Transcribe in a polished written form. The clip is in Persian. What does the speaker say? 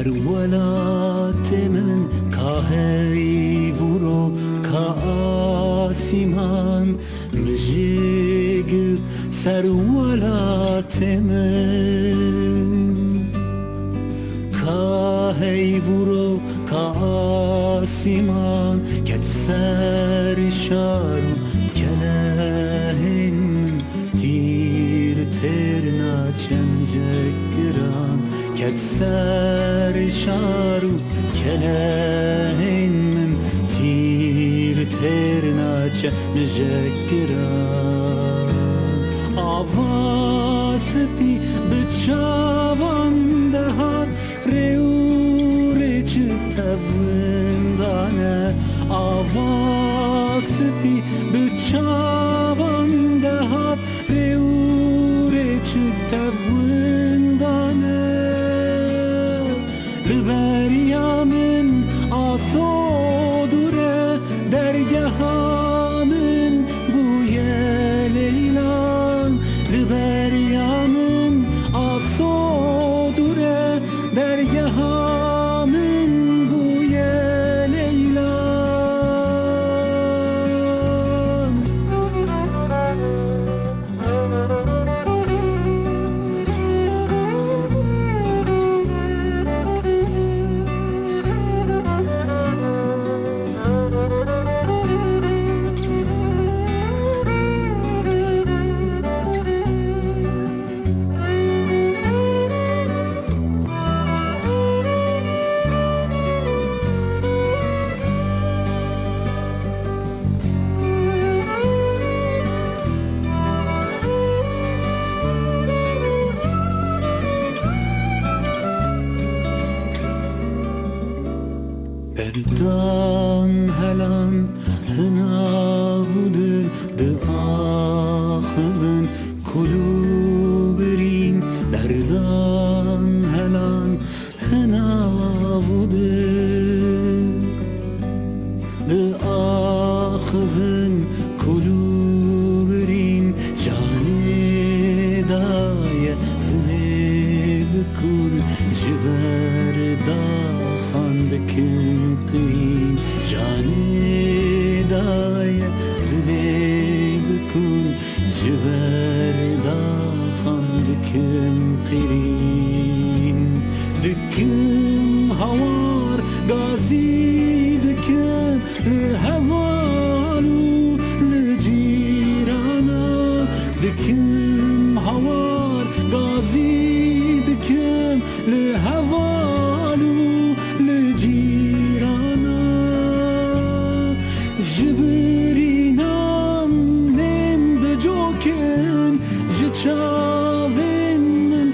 سرولات من كاهي ورو كاسيمان بجيجر سرولات من كاهي ورو كاسيمان كتسر شارو كلاهن تير ترنا چمجكران كتسر شارو كلاهن من تير ترنا چمجكران آواز بي بچاوان دهات ريوري چتوندانه آواز بي بچاوان دهات ريوري چتوندانه لبریامن آسودوره درگهامن بوی لیلان لبریامن آسودوره درگهامن بوی لیلان Berdan helan hınavudun dıahılın kuluberin Berdan helan hınavudun dıahılın kuluberin Canidaya dülebkul ciberda خاندكن قين جاني داية دلي بكل جبر دا خاندكن قين دكم هوار غازي دكم لهوالو لجيرانا دكم هوار غازي دكم لهوالو لجيرانا جبرينام نم بجوكن جتشاوين من